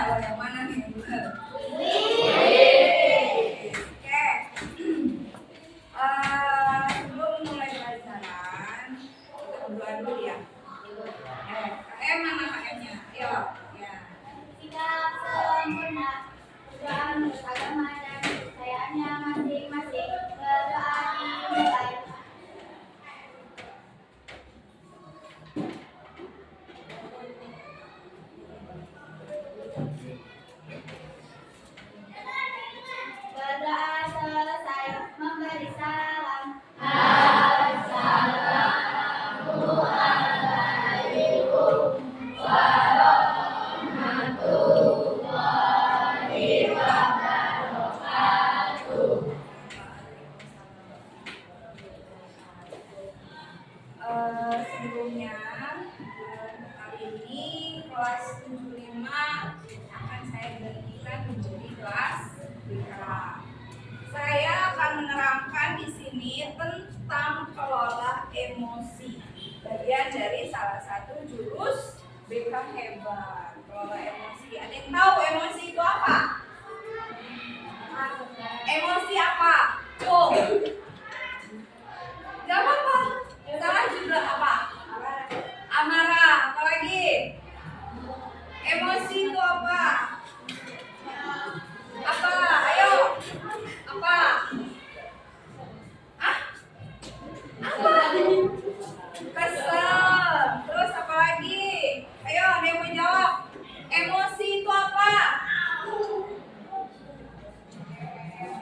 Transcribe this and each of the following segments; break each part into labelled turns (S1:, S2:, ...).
S1: Kalau yang mana nih? Oke. Sebelum mulai pelajaran, kita berdoa dulu ya. KM mana KM-nya? Ayo. Ya.
S2: Sikap sempurna, tujuan agama dan kepercayaannya masing-masing. Berdoa dimulai. Berdoa selesai, memberi salam.
S1: Sebelumnya kali ini kelas 75 akan saya gantikan menjadi kelas BK. Saya akan menerangkan di sini tentang kelola emosi, bagian dari salah satu jurus BK hebat. Kelola emosi. Ada yang tahu emosi itu apa? Emosi apa? Tuh. Gak apa-apa. Salah juga apa? Amarah. Apa lagi? Emosi itu apa? Apa? Ayo. Apa? Ah? Apa? Kesel. Terus apa lagi? Ayo, ada yang mau jawab. Emosi itu apa?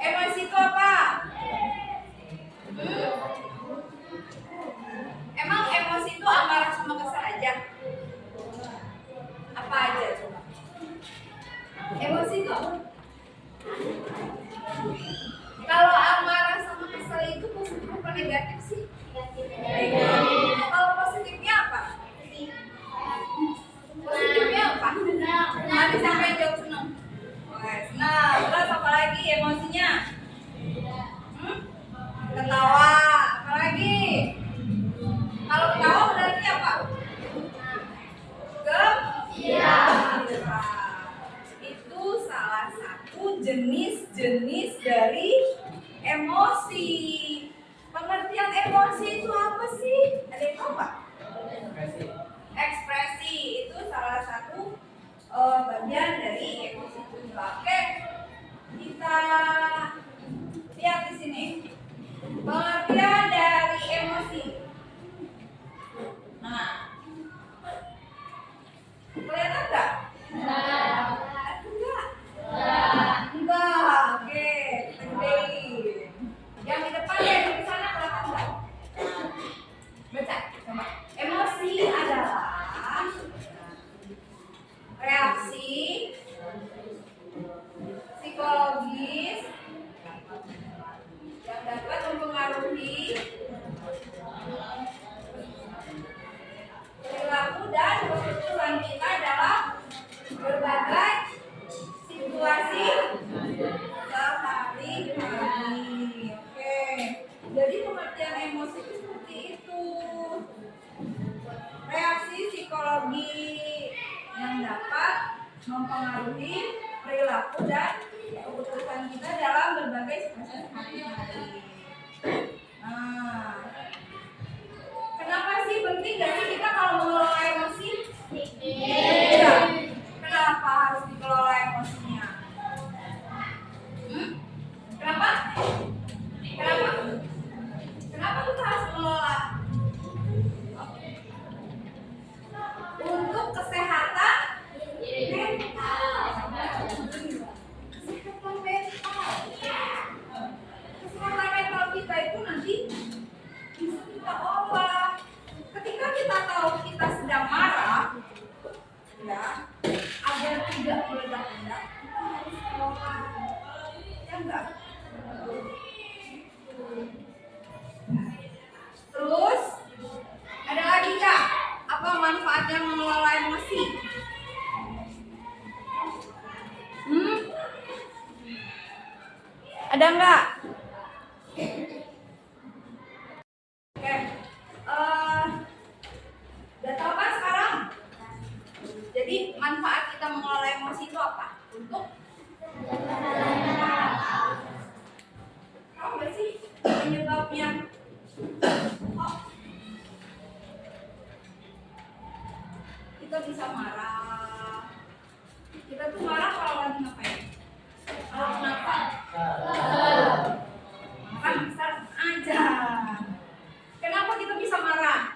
S1: Emosi itu apa? Emang emosi itu amarah sama kesel aja? Apa aja coba? Emosi itu apa? Kalau amarah sama kesel itu positif apa negatif sih? Negatif. Kalau positifnya apa? Positifnya apa? Ada siapa yang jawab senang? Senang. Terus apa lagi emosinya? Ketawa. Apa lagi? Kalau ketawa berarti apa? Gembira. Itu salah satu jenis-jenis dari emosi. Pengertian emosi itu apa sih? Ada yang tahu nggak? Ekspresi itu salah satu bagian dari emosi juga. Oke, kita lihat di sini pengertian dari emosi. Nah, kelihatan nggak? Enggak. Oke, kita gedein. Yang di depan ya di sana kelihatan nggak? Baca, coba. Emosi adalah reaksi psikologis yang dapat mempengaruhi perilaku dan keputusan kita dalam berbagai situasi sehari-hari. Oke, jadi pengertian emosi itu seperti itu. Reaksi psikologi yang dapat mempengaruhi perilaku dan keputusan kita dalam berbagai situasi sehari-hari. Nah, kenapa sih penting gak sih kita kalau mengelola emosi? Iya. Kenapa harus dikelola emosinya? Kenapa? Kenapa kita harus mengelola? Untuk kesehatan mental. Kesehatan mental. Kesehatan mental kita itu nanti bisa kita olah. Ketika kita tahu kita sedang marah, ya, agar tidak meledak-ledak, kita harus olah. Ya enggak? Terus ada lagi Kak, apa manfaatnya mengelola emosi? Ada enggak? Oke, udah tahu kan sekarang? Jadi manfaat kita mengelola emosi itu apa? untuk tahu nggak sih penyebabnya? Oh, kita bisa marah. Kita tuh marah kalau lagi ngapain? Kalau kenapa? Kan bisa aja. Kenapa kita bisa marah?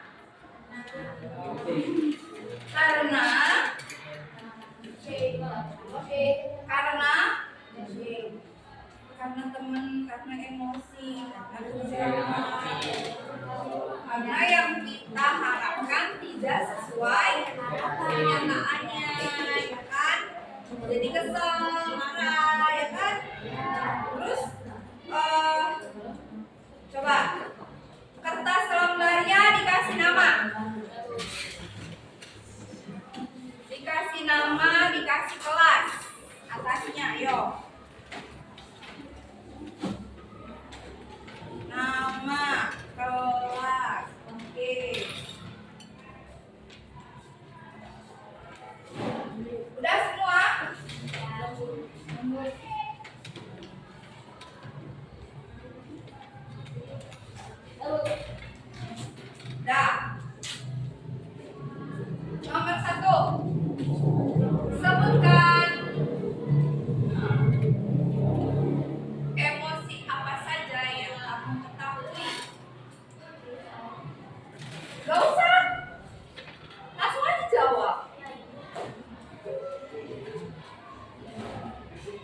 S1: Karena teman, karena emosi, karena kecewa, karena yang kita harapkan tidak sesuai kenyataannya, ya kan? Jadi kesel, marah, ya kan? Terus coba kertas lembarnya dikasih nama. Dikasih nama, dikasih kelas atasnya, yuk. Nama, kelas, oke. Udah semua? Udah. Nomor 1. Sebutkan emosi apa saja yang kamu ketahui. Gak usah, langsung aja jawab.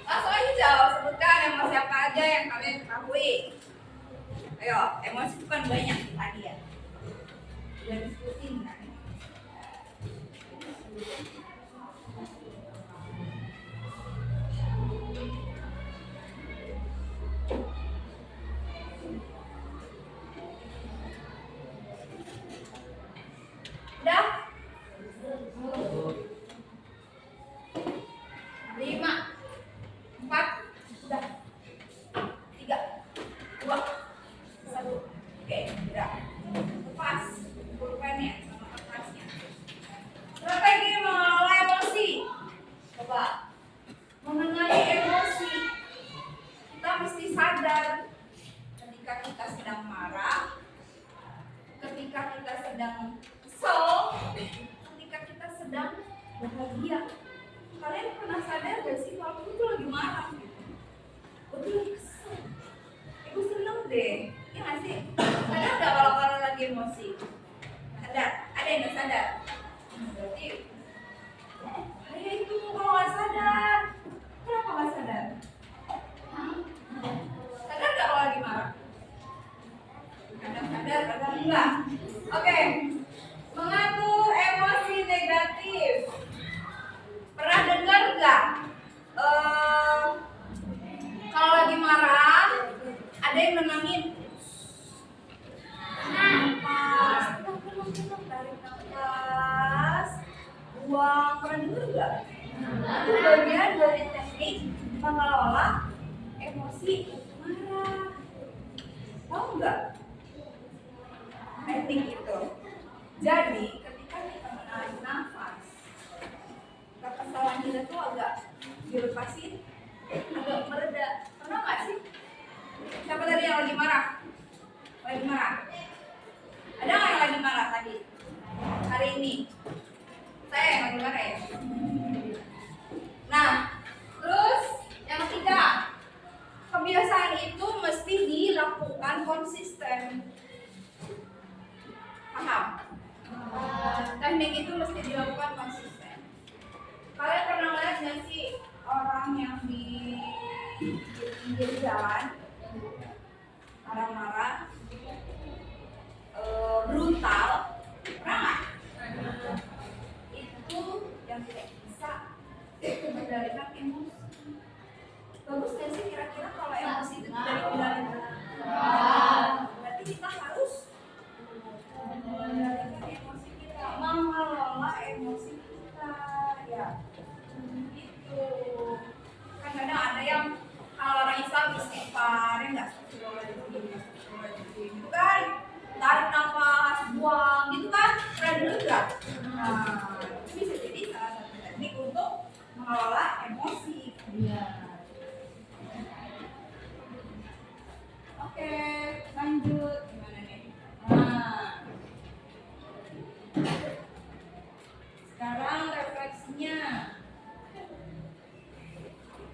S1: Langsung aja jawab, sebutkan emosi apa aja yang kalian ketahui. Ayo, emosi itu kan banyak tadi ya. Udah disebutin kan? Udah? 5, 4, udah. 3, 2, 1. Oke, udah. Lepas pulpennya sama kertasnya. Strategi mengelola emosi. Coba. Mengenali emosi. Kita mesti sadar ketika kita sedang marah, ketika kita sedang kesel, ketika kita sedang bahagia. Kalian pernah sadar gak sih kalau aku tuh lagi marah gitu? Aku tuh lagi kesel. Aku seneng deh. Ya gak sih? Sadar gak kalau lagi emosi? Sadar? Ada yang gak sadar? Berarti saya itu kalau gak sadar. Kenapa gak sadar? Sadar gak kalau lagi marah? Kadang sadar, kadang enggak. Oke. Mengatur emosi negatif. Pernah dengar nggak? Kalau lagi marah, ada yang nenangin. Nafas, tarik nafas, buang. Pernah dengar nggak? Itu bagian dari teknik mengelola emosi marah. Tahu nggak teknik itu? Jadi ketika kita menarik nafas, kekesalan kita tuh agak dilepasin, agak mereda. Pernah nggak sih? Siapa tadi yang lagi marah? Lagi marah? Ada nggak yang lagi marah tadi? Hari ini? Saya yang lagi marah ya? Nah, terus yang ketiga, kebiasaan itu mesti dilakukan konsisten. Paham? Teknik itu mesti dilakukan konsisten. Kalian pernah lihat nggak sih orang yang di pinggir jalan marah-marah, brutal? Pernah nggak? Itu yang tidak bisa mengendalikan emosi. Bagus nggak sih kira-kira kalau emosi itu tidak dikendalikan? Berarti kita harus mengendalikan emosi kita, mengelola emosi kita, ya. Gitu. Kan kadang ada yang kalau orang Islam istighfar, ya nggak? Gitu kan? Tarik nafas, buang, gitu kan? Pernah dengar nggak? Nah, itu bisa jadi salah satu teknik untuk mengelola emosi.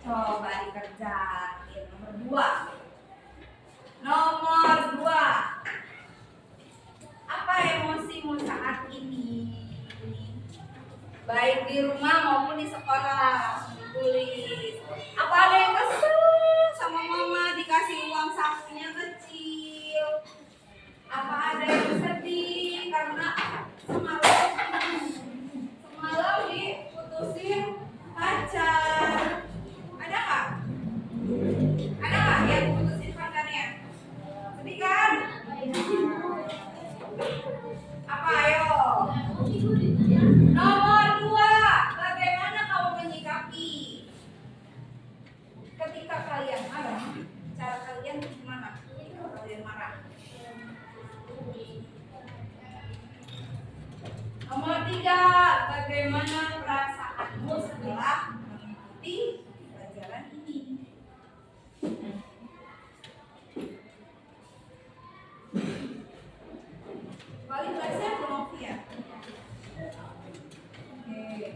S1: Coba dikerjain. Nomor dua. Apa emosimu saat ini? Baik di rumah maupun di sekolah. Tulis. Apa ada yang kesel sama mama dikasih uang sakunya kecil? Apa ada yang sedih karena semalam diputusin pacar? Ada nggak? Ada nggak yang diputusin pacarnya? Sedih kan? Apa ayo? Nomor dua, bagaimana kamu menyikapi ketika kalian marah? Cara kalian gimana? Ketika kalian marah. Nomor tiga, bagaimana perasaanmu setelah mengikuti pelajaran ini? Paling bahasnya Novi ya? Oke.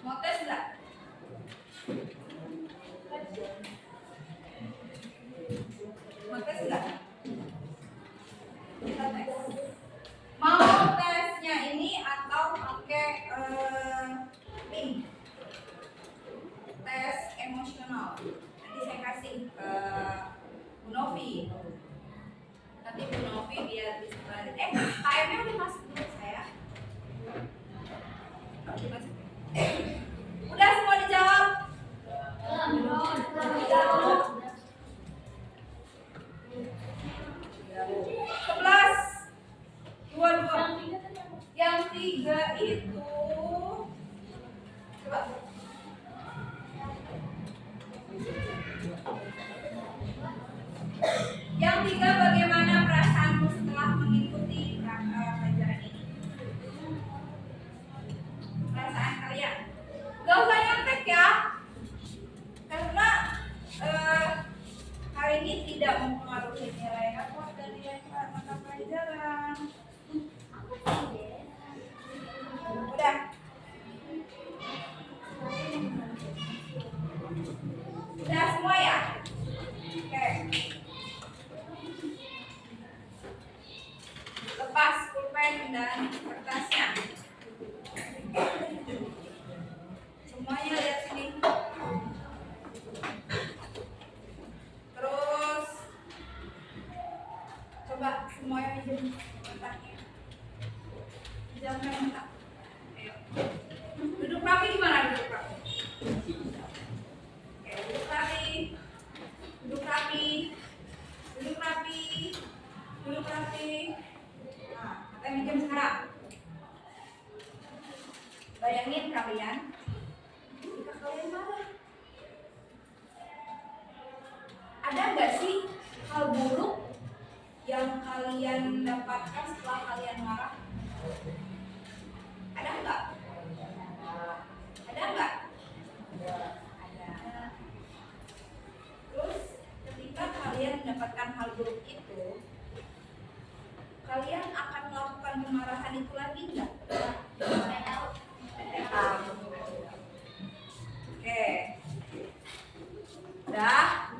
S1: Mau tes nggak? Mau tes nggak? Kita tes. Mau tesnya ini atau pakai link? Tes emosional. Nanti saya kasih ke Bu Novi. Tapi Bu Novi biar bisa balik. KM-nya udah masuk dulu saya. Udah semua dijawab? Sebelas, dua. Yang tiga itu coba. Yang tiga, bagaimana perasaanmu setelah mengikuti pelajaran ini? Perasaan kalian? Gak usah nyontek ya, karena hari ini tidak mempengaruhi nilai rapor dan nilai mata pelajaran. Udah. Udah semua ya? Oke. Lepas pulpen dan kertasnya. Semuanya lihat sini. Terus coba semuanya minjem kertasnya. Pinjamkan kertas. Ayo. Duduk rapi gimana duduk rapi? Oke, duduk rapi. Duduk rapi. Duduk rapi. Duduk rapi. Nah, kita minjem sekarang. Bayangin kalian, ketika kalian marah, ada nggak sih hal buruk yang kalian dapatkan setelah kalian marah? Ada nggak? Ada nggak? Ada. Terus ketika kalian mendapatkan hal buruk itu, kalian akan melakukan kemarahan itu lagi nggak? Oke. Udah.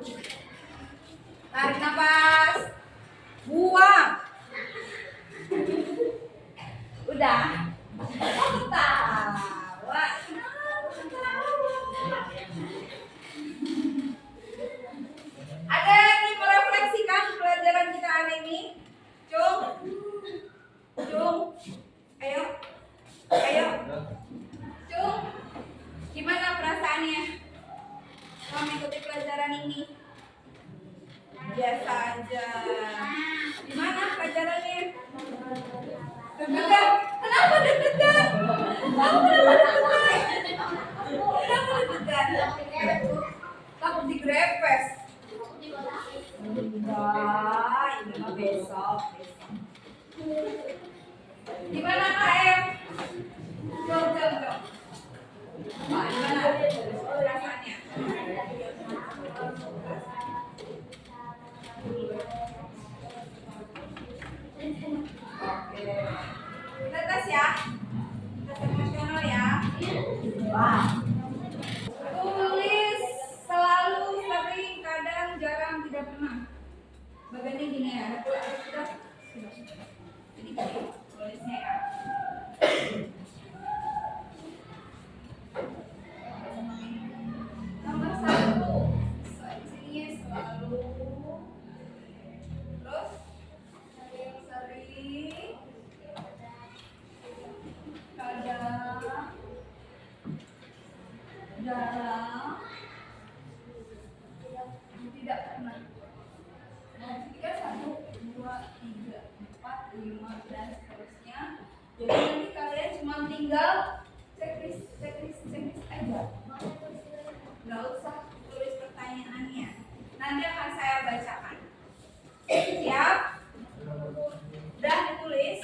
S1: Tarik nafas. Buang. Udah. Ketawa. Ada yang merefleksikan pelajaran kita hari ini? Cung. Ayo. Cung. Gimana perasaannya kalau mengikuti pelajaran ini? Biasa aja. Gimana pelajarannya? Deg-degan? Kenapa deg-degan? Takut digrepes. Enggak, ini mah besok. Gimana KM? Jom. Gimana rasanya? Kita tes ya. Tes emosional ya. Wah. Tulis selalu, sering, kadang, jarang, tidak pernah. Bagiannya gini ya. Sudah. Jadi gini tulisnya ya. Nomor 1. Sininya selalu. Terus sering, kadang, jarang, tidak pernah. Nah, jika 1, 2, 3, 4, 5 dan seterusnya. Jadi nanti kalian cuma tinggal checklist aja. Nggak usah tulis pertanyaannya. Nanti akan saya bacakan. Siap? Udah ditulis?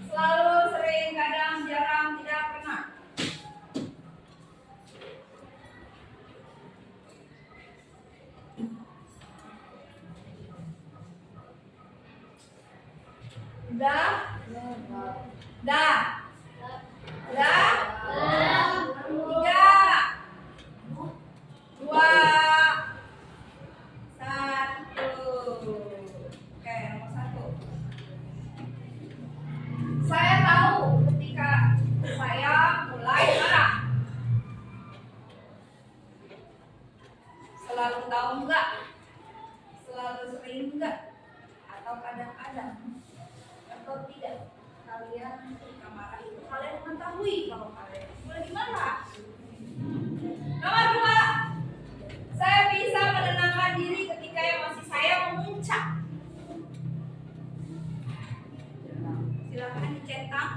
S1: Selalu, sering, kadang, jarang, tidak pernah. Udah? Udah? Udah? 3, 2, 1. Oke, nomor 1. Saya tahu ketika saya mulai marah. Selalu tahu enggak? Selalu sering enggak? Atau kadang-kadang? Atau tidak? Kalian ketika marah itu kalian mengetahui kalau kalian lagi marah. Nomor 2. Saya bisa menenangkan diri ketika emosi saya memuncak. Silakan dicetak.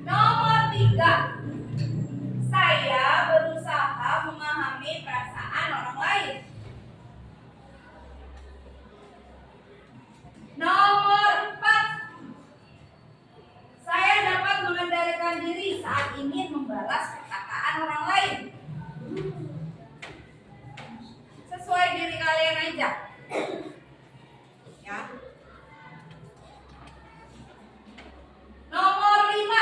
S1: Nomor 3. Saya berusaha memahami perasaan orang lain. Nomor 4. Saya dapat mengendalikan diri saat ingin membalas perkataan orang lain. Sesuai diri kalian aja. Ya. Nomor 5.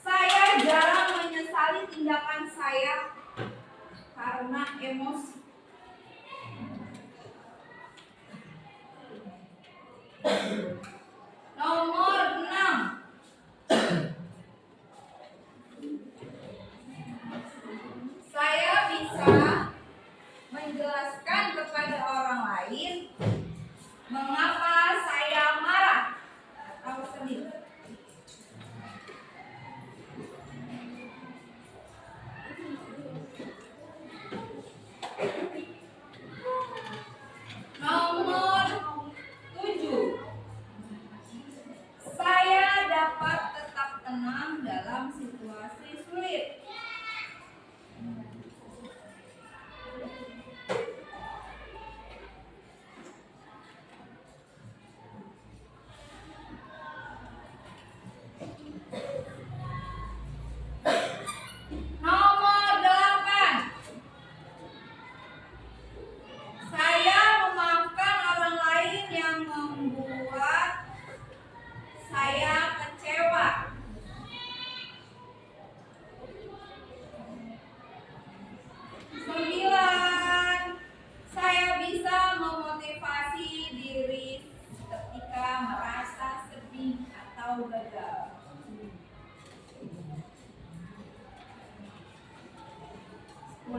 S1: Saya jarang menyesali tindakan saya karena emosi. Nomor 6. Saya bisa menjelaskan kepada orang lain mengapa saya marah atau sedih. Nomor 7. Saya dapat tetap tenang dalam situasi sulit. Nomor 8. Saya memaafkan orang lain yang membuat saya kecewa. 9. Saya bisa memotivasi diri ketika merasa sedih atau gagal. 10.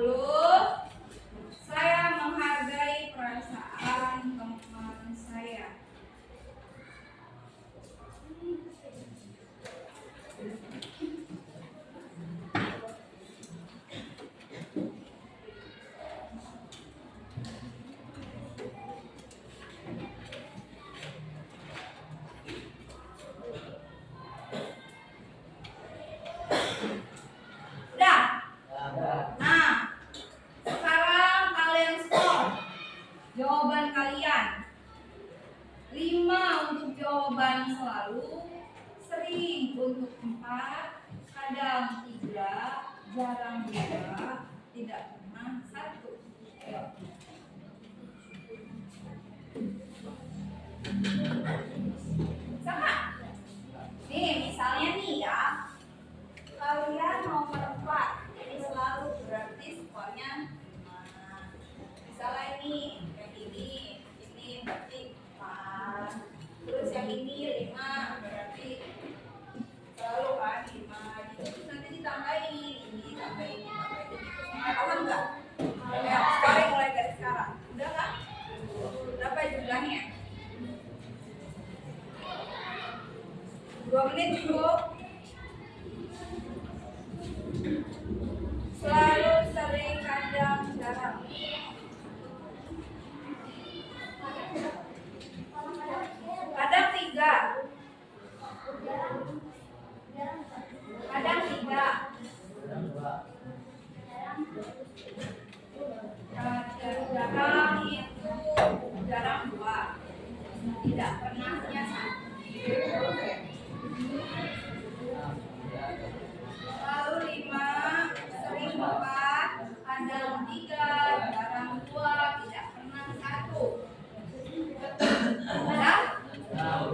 S1: Saya menghargai perasaan teman saya. Udah? Nah, sekarang kalian skor jawaban kalian. 5 untuk jawaban selalu, sering untuk 4, kadang 3, jarang 2, tidak pernah 1. Ayo. yang ini berarti 4. Terus yang ini 5, berarti selalu kan 5. Terus nanti ditambahin ini, tambahin ini, tambahin ini. Paham nggak? Ya, sekarang mulai dari sekarang. Udah kan? Berapa jumlahnya? 2 menit cukup. Selalu, sering, kadang, jarang. Kadang 3. Kadang 3. Jarang itu jarang 2. Tidak pernahnya 1. Lalu 5, sering 4, kadang 3, jarang 2, tidak pernah 1. Udah?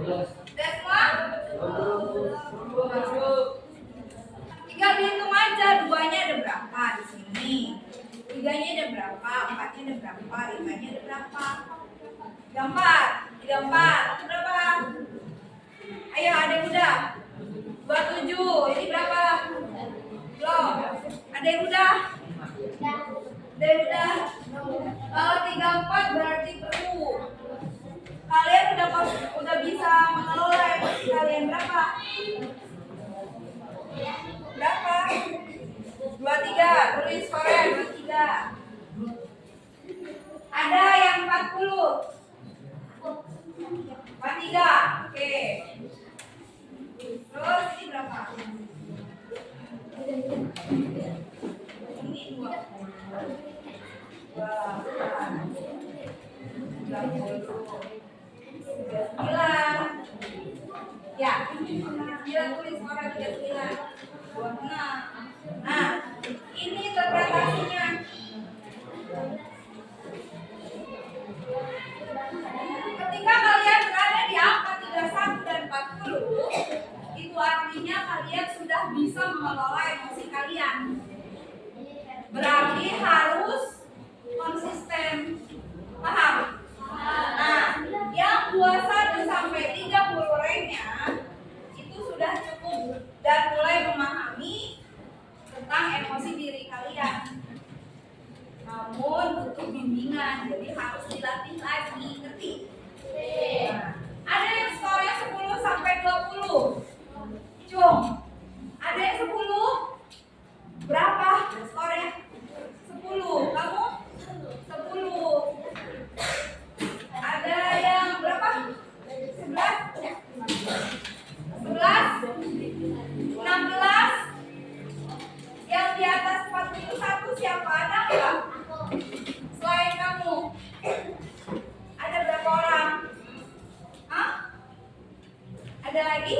S1: Udah semua? Tinggal dihitung aja, 2-nya ada berapa di sini, 3-nya ada berapa, 4-nya ada berapa, 5-nya ada berapa. Ada 4, tidak 4, itu berapa? Ayo ada yang udah? 27, ini berapa? Belum. Ada yang udah? Ada yang udah? Kalau 34 berarti perlu. Kalian udah bisa mengelola emosi kalian berapa? Berapa? 23, tulis sore 23. Ada yang 40? 43, oke. Terus ini berapa? Ini 2. 9. Ya, 9 tulis orang 39. 26. Nah, ini interpretasinya. Ketika kalian berada di angka 31 dan 40, itu artinya kalian sudah bisa mengelola emosi kalian. Berarti harus konsisten. Paham? Nah, yang 21 sampai 30 range-nya itu sudah cukup dan mulai memahami tentang emosi diri kalian. Namun butuh bimbingan, jadi harus dilatih lagi, ngerti? Nah, ada yang skornya 10 sampai 20. Cung, ada yang 10? Berapa skornya? 10. Kamu? 10. Ada yang berapa? 11? 11? 16? Yang di atas 41 siapa? Ada nggak? Selain kamu? Ada berapa orang? Hah? Ada lagi?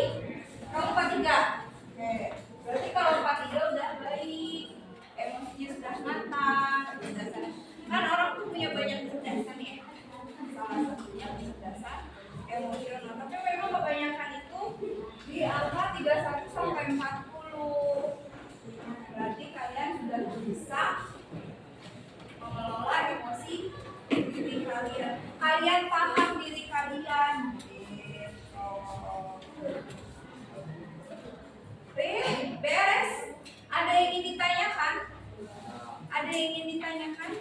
S1: Kamu 43? Oke. Berarti kalau 43 udah baik, emosinya sudah matang, kecerdasan. Kan orang tuh punya banyak kecerdasan ya. Salah satunya kecerdasan emosional. Tapi memang kebanyakan itu di angka 31 sampai 40. Berarti kalian sudah bisa mengelola emosi diri kalian. Kalian paham diri kalian. Gitu. Beres. Ada yang ingin ditanyakan? Ada yang ingin ditanyakan?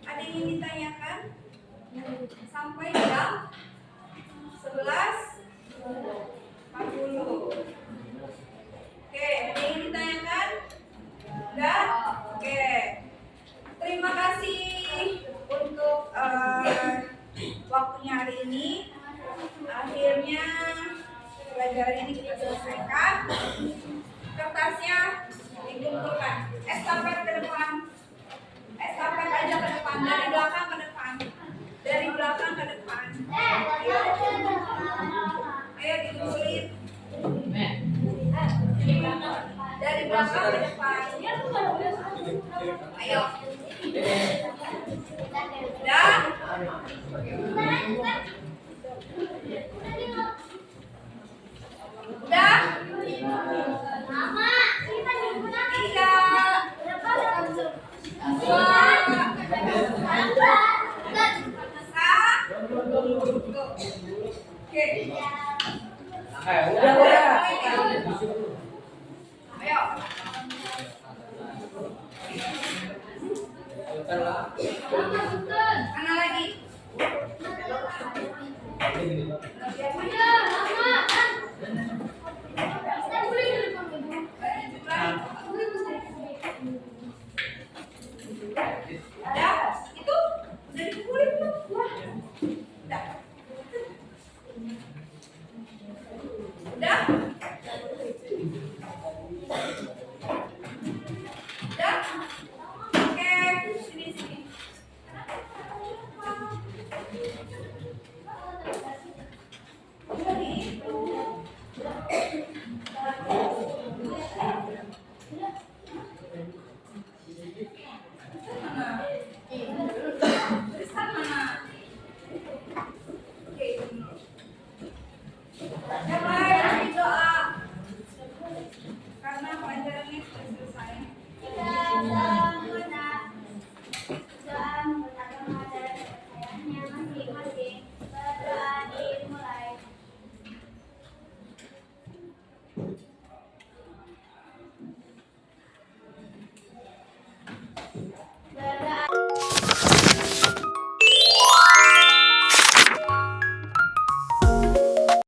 S1: Ada yang ingin ditanyakan? Sampai jam 11.40. Oke, ada yang ingin ditanyakan? Enggak? Oke. Terima kasih untuk waktunya hari ini. Akhirnya pelajaran ini kita selesaikan. Kertasnya dikumpulkan. Estafet ke depan. Estafet aja ke depan. Dari belakang ke depan. Dari belakang ke depan. Ayo dikumpulin. Dari belakang ke depan. Ayo. Udah? Udah?
S2: Mama, kita
S1: Tiga. 2. Mana lagi?